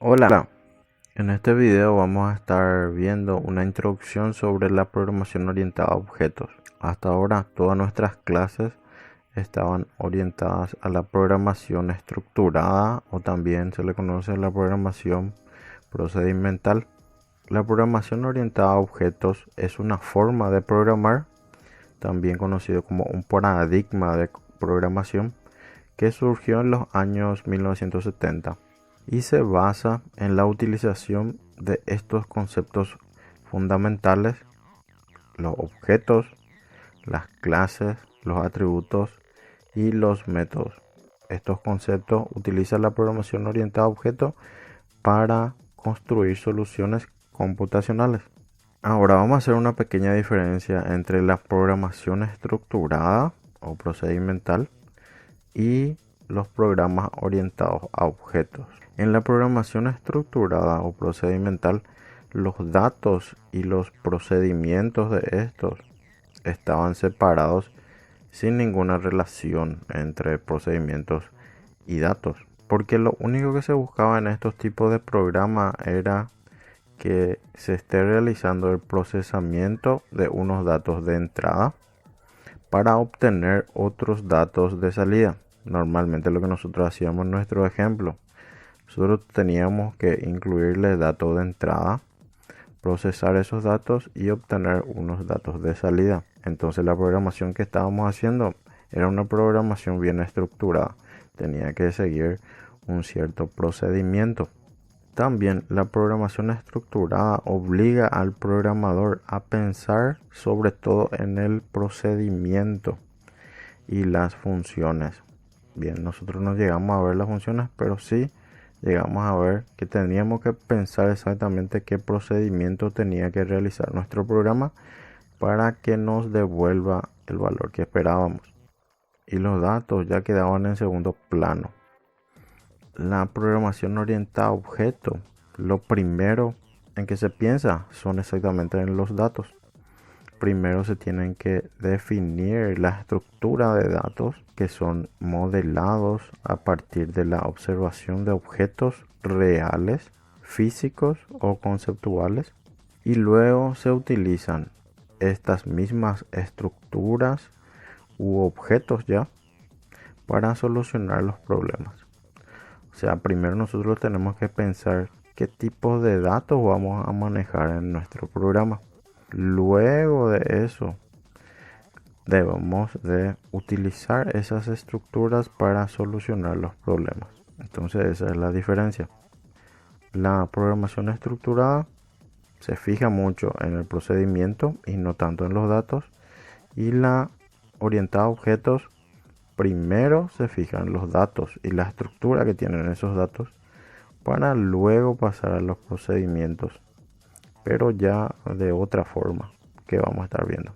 Hola, en este video vamos a estar viendo una introducción sobre la programación orientada a objetos. Hasta ahora todas nuestras clases estaban orientadas a la programación estructurada o también se le conoce la programación procedimental. La programación orientada a objetos es una forma de programar, también conocido como un paradigma de programación, que surgió en los años 1970 y se basa en la utilización de estos conceptos fundamentales: los objetos, las clases, los atributos y los métodos. Estos conceptos utilizan la programación orientada a objetos para construir soluciones computacionales. Ahora vamos a hacer una pequeña diferencia entre la programación estructurada o procedimental y los programas orientados a objetos. En la programación estructurada o procedimental, los datos y los procedimientos de estos estaban separados sin ninguna relación entre procedimientos y datos, porque lo único que se buscaba en estos tipos de programas era que se esté realizando el procesamiento de unos datos de entrada para obtener otros datos de salida. Normalmente lo que nosotros hacíamos en nuestro ejemplo, nosotros teníamos que incluirle datos de entrada, procesar esos datos y obtener unos datos de salida. Entonces la programación que estábamos haciendo era una programación bien estructurada, tenía que seguir un cierto procedimiento. También la programación estructurada obliga al programador a pensar sobre todo en el procedimiento y las funciones. Bien, nosotros no llegamos a ver las funciones, pero sí llegamos a ver que teníamos que pensar exactamente qué procedimiento tenía que realizar nuestro programa para que nos devuelva el valor que esperábamos. Y los datos ya quedaban en segundo plano. La programación orientada a objetos, lo primero en que se piensa son exactamente en los datos. Primero se tienen que definir la estructura de datos que son modelados a partir de la observación de objetos reales, físicos o conceptuales, y luego se utilizan estas mismas estructuras u objetos ya para solucionar los problemas. O sea, primero nosotros tenemos que pensar qué tipo de datos vamos a manejar en nuestro programa. Luego de eso, debemos de utilizar esas estructuras para solucionar los problemas. Entonces esa es la diferencia. La programación estructurada se fija mucho en el procedimiento y no tanto en los datos. Y la orientada a objetos primero se fija en los datos y la estructura que tienen esos datos para luego pasar a los procedimientos, pero ya de otra forma que vamos a estar viendo.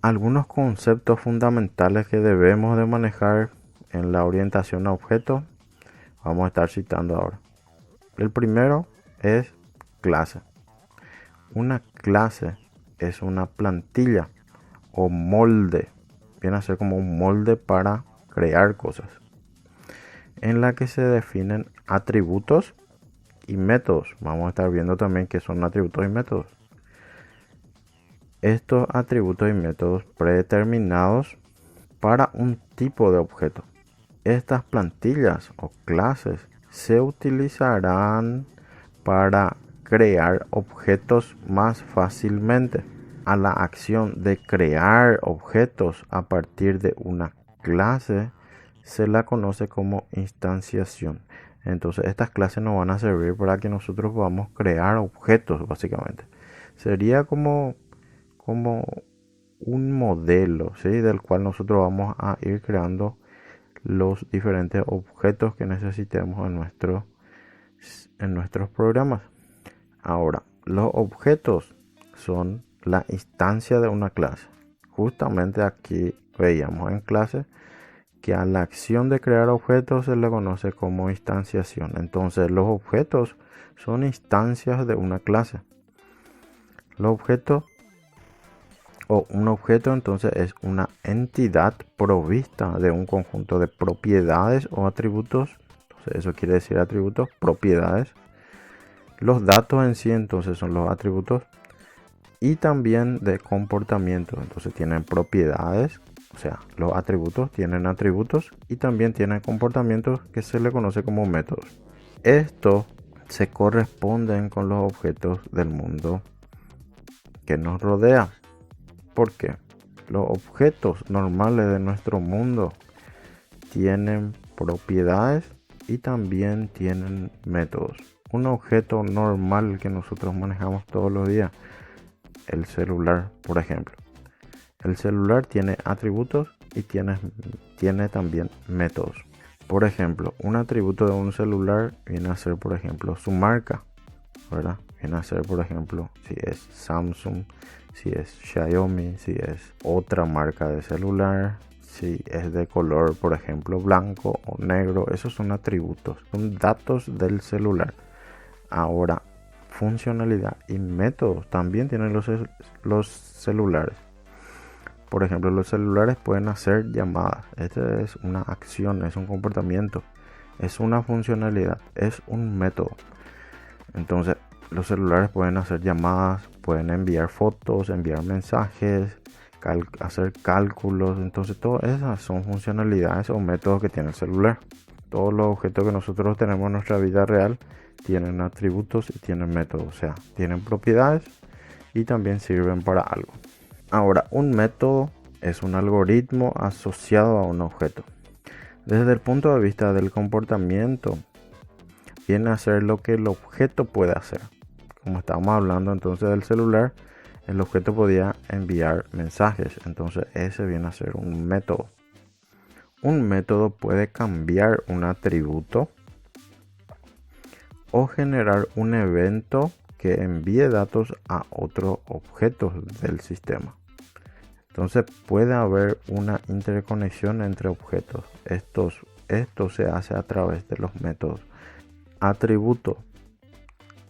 Algunos conceptos fundamentales que debemos de manejar en la orientación a objetos vamos a estar citando ahora. El primero es clase. Una clase es una plantilla o molde, viene a ser como un molde para crear cosas, en la que se definen atributos y métodos. Vamos a estar viendo también qué son atributos y métodos. Estos atributos y métodos predeterminados para un tipo de objeto. Estas plantillas o clases se utilizarán para crear objetos más fácilmente. A la acción de crear objetos a partir de una clase se la conoce como instanciación. Entonces estas clases nos van a servir para que nosotros podamos crear objetos básicamente. Sería como un modelo, ¿sí? Del cual nosotros vamos a ir creando los diferentes objetos que necesitemos en nuestros programas. Ahora, los objetos son la instancia de una clase. Justamente aquí veíamos en clase que a la acción de crear objetos se le conoce como instanciación. Entonces los objetos son instancias de una clase. Los objetos o un objeto entonces es una entidad provista de un conjunto de propiedades o atributos. Entonces eso quiere decir atributos, propiedades, Los datos en sí entonces son los atributos y también de comportamiento. Entonces tienen propiedades, o sea, los atributos tienen atributos y también tienen comportamientos que se le conoce como métodos. Estos se corresponden con los objetos del mundo que nos rodea. ¿Por qué? Los objetos normales de nuestro mundo tienen propiedades y también tienen métodos. Un objeto normal que nosotros manejamos todos los días, el celular, por ejemplo. El celular tiene atributos y tiene también métodos. Por ejemplo, un atributo de un celular viene a ser, por ejemplo, su marca, ¿verdad? Viene a ser, por ejemplo, si es Samsung, si es Xiaomi, si es otra marca de celular, si es de color, por ejemplo, blanco o negro. Esos son atributos, son datos del celular. Ahora, funcionalidad y métodos también tienen los celulares. Por ejemplo, los celulares pueden hacer llamadas. Esta es una acción, es un comportamiento, es una funcionalidad, es un método. Entonces, los celulares pueden hacer llamadas, pueden enviar fotos, enviar mensajes, hacer cálculos. Entonces, todas esas son funcionalidades o métodos que tiene el celular. Todos los objetos que nosotros tenemos en nuestra vida real tienen atributos y tienen métodos, o sea, tienen propiedades y también sirven para algo. Ahora, un método es un algoritmo asociado a un objeto. Desde el punto de vista del comportamiento, viene a ser lo que el objeto puede hacer. Como estábamos hablando entonces del celular, el objeto podía enviar mensajes, entonces ese viene a ser un método. Un método puede cambiar un atributo o generar un evento que envíe datos a otros objetos del sistema. Entonces puede haber una interconexión entre objetos. Esto se hace a través de los métodos. Atributo.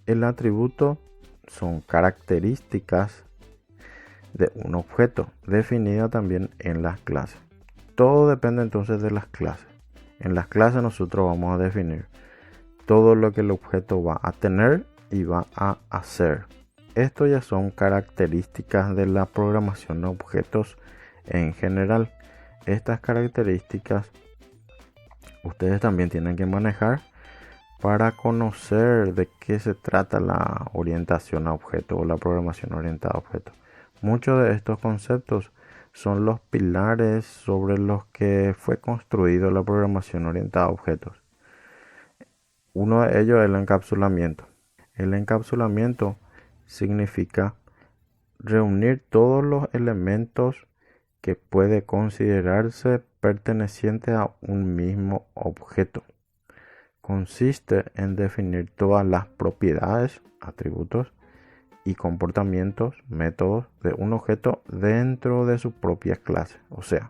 El atributo son características de un objeto definida también en las clases. Todo depende entonces de las clases. En las clases nosotros vamos a definir todo lo que el objeto va a tener y va a hacer. Esto ya son características de la programación de objetos en general. Estas características ustedes también tienen que manejar para conocer de qué se trata la orientación a objetos o la programación orientada a objetos. Muchos de estos conceptos son los pilares sobre los que fue construido la programación orientada a objetos. Uno de ellos es el encapsulamiento. El encapsulamiento significa reunir todos los elementos que puede considerarse pertenecientes a un mismo objeto. Consiste en definir todas las propiedades, atributos y comportamientos, métodos de un objeto dentro de su propia clase. O sea,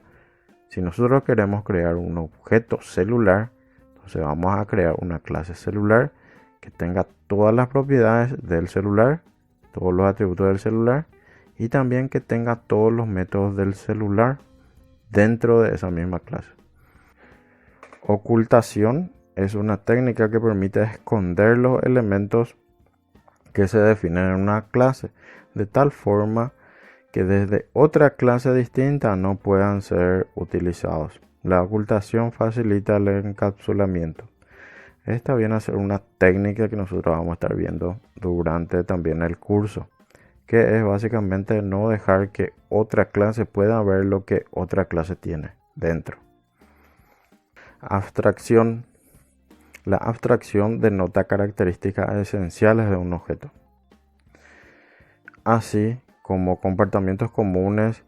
si nosotros queremos crear un objeto celular, entonces vamos a crear una clase celular que tenga todas las propiedades del celular, todos los atributos del celular y también que tenga todos los métodos del celular dentro de esa misma clase. Ocultación es una técnica que permite esconder los elementos que se definen en una clase de tal forma que desde otra clase distinta no puedan ser utilizados. La ocultación facilita el encapsulamiento. Esta viene a ser una técnica que nosotros vamos a estar viendo durante también el curso, que es básicamente no dejar que otra clase pueda ver lo que otra clase tiene dentro. Abstracción. La abstracción denota características esenciales de un objeto, así como comportamientos comunes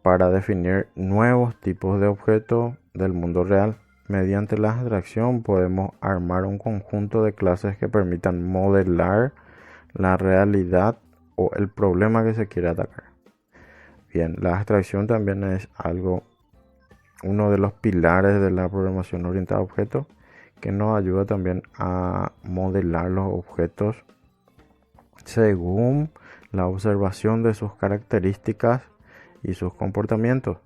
para definir nuevos tipos de objetos del mundo real. Mediante la abstracción podemos armar un conjunto de clases que permitan modelar la realidad o el problema que se quiere atacar. Bien, la abstracción también es uno de los pilares de la programación orientada a objetos que nos ayuda también a modelar los objetos según la observación de sus características y sus comportamientos.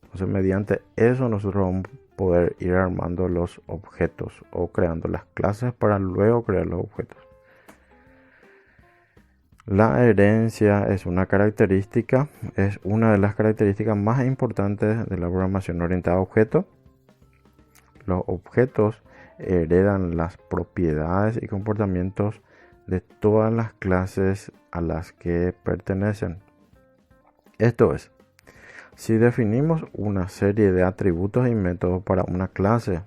Entonces, mediante eso nosotros vamos a poder ir armando los objetos o creando las clases para luego crear los objetos. La herencia es una característica, es una de las características más importantes de la programación orientada a objetos. Los objetos heredan las propiedades y comportamientos de todas las clases a las que pertenecen. Esto es, si definimos una serie de atributos y métodos para una clase,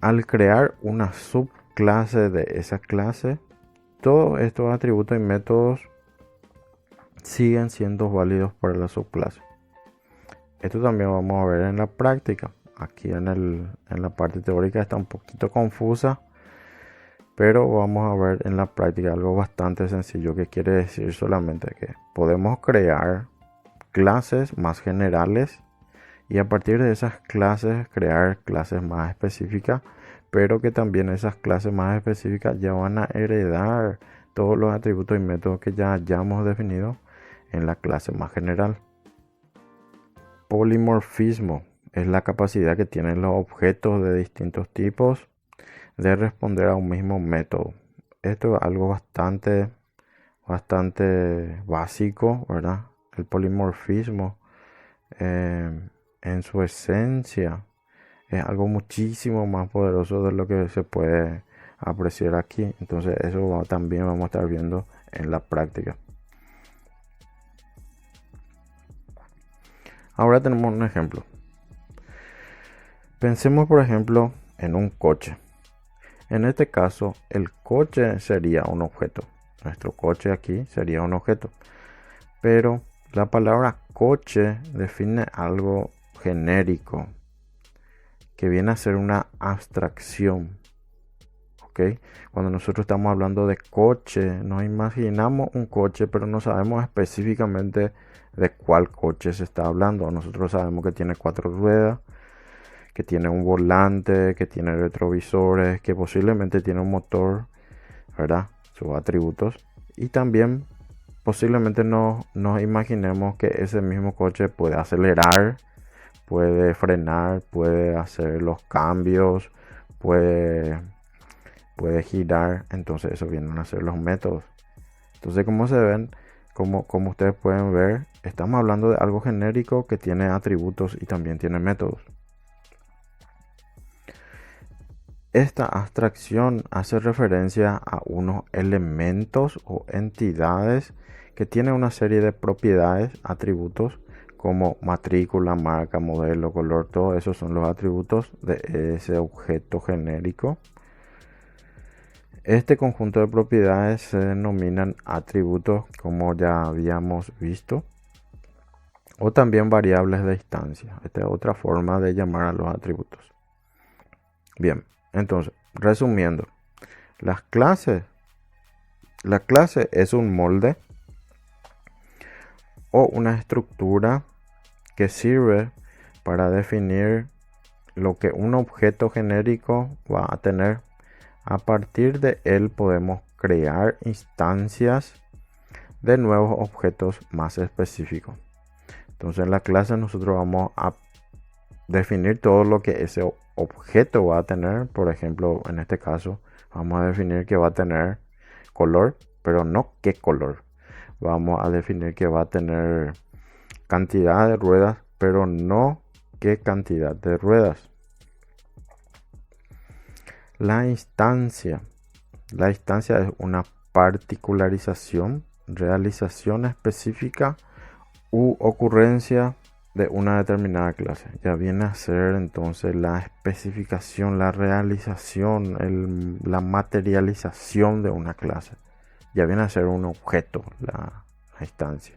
al crear una subclase de esa clase, todos estos atributos y métodos siguen siendo válidos para la subclase. Esto también vamos a ver en la práctica. Aquí en la parte teórica está un poquito confusa, pero vamos a ver en la práctica algo bastante sencillo, que quiere decir solamente que podemos crear clases más generales y a partir de esas clases crear clases más específicas, pero que también esas clases más específicas ya van a heredar todos los atributos y métodos que ya hayamos definido en la clase más general. Polimorfismo es la capacidad que tienen los objetos de distintos tipos de responder a un mismo método. Esto es algo bastante básico, ¿verdad? El polimorfismo en su esencia es algo muchísimo más poderoso de lo que se puede apreciar aquí. Entonces eso también vamos a estar viendo en la práctica. Ahora tenemos un ejemplo. Pensemos por ejemplo en un coche. En este caso el coche sería un objeto. Nuestro coche aquí sería un objeto. Pero la palabra coche define algo genérico que viene a ser una abstracción. ¿Ok? Cuando nosotros estamos hablando de coche, nos imaginamos un coche, pero no sabemos específicamente de cuál coche se está hablando. Nosotros sabemos que tiene 4 ruedas, que tiene un volante, que tiene retrovisores, que posiblemente tiene un motor, ¿verdad? Sus atributos. Y también posiblemente nos imaginemos que ese mismo coche puede acelerar, puede frenar, puede hacer los cambios, puede girar. Entonces eso vienen a ser los métodos. Entonces, como se ven, como ustedes pueden ver, estamos hablando de algo genérico que tiene atributos y también tiene métodos. Esta abstracción hace referencia a unos elementos o entidades que tienen una serie de propiedades, atributos como matrícula, marca, modelo, color. Todos esos son los atributos de ese objeto genérico. Este conjunto de propiedades se denominan atributos, como ya habíamos visto, o también variables de instancia. Esta es otra forma de llamar a los atributos. Bien, entonces, resumiendo, la clase es un molde o una estructura que sirve para definir lo que un objeto genérico va a tener. A partir de él podemos crear instancias de nuevos objetos más específicos. Entonces en la clase nosotros vamos a definir todo lo que ese objeto va a tener. Por ejemplo, en este caso vamos a definir que va a tener color, pero no qué color. Vamos a definir que va a tener cantidad de ruedas, pero no qué cantidad de ruedas. La instancia es una particularización, realización específica u ocurrencia de una determinada clase. Ya viene a ser entonces la especificación, la realización, la materialización de una clase. Ya viene a ser un objeto, la instancia.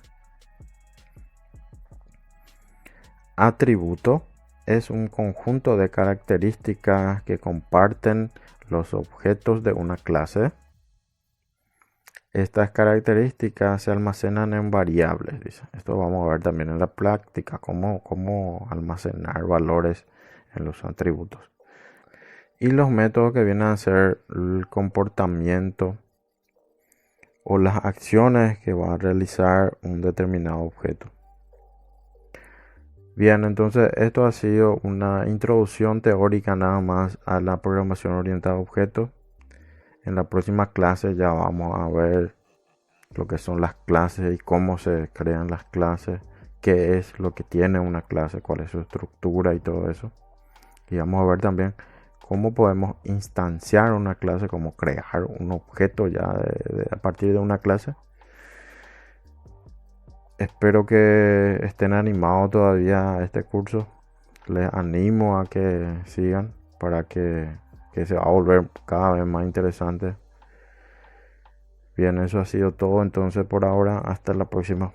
Atributo es un conjunto de características que comparten los objetos de una clase. Estas características se almacenan en variables, dice. Esto vamos a ver también en la práctica, cómo almacenar valores en los atributos. Y los métodos que vienen a ser el comportamiento o las acciones que va a realizar un determinado objeto. Bien, entonces esto ha sido una introducción teórica nada más a la programación orientada a objetos. En la próxima clase ya vamos a ver lo que son las clases y cómo se crean las clases, qué es lo que tiene una clase, cuál es su estructura y todo eso. Y vamos a ver también cómo podemos instanciar una clase, cómo crear un objeto ya a partir de una clase. Espero que estén animados todavía a este curso. Les animo a que sigan para que se va a volver cada vez más interesante. Bien, eso ha sido todo entonces por ahora. Hasta la próxima.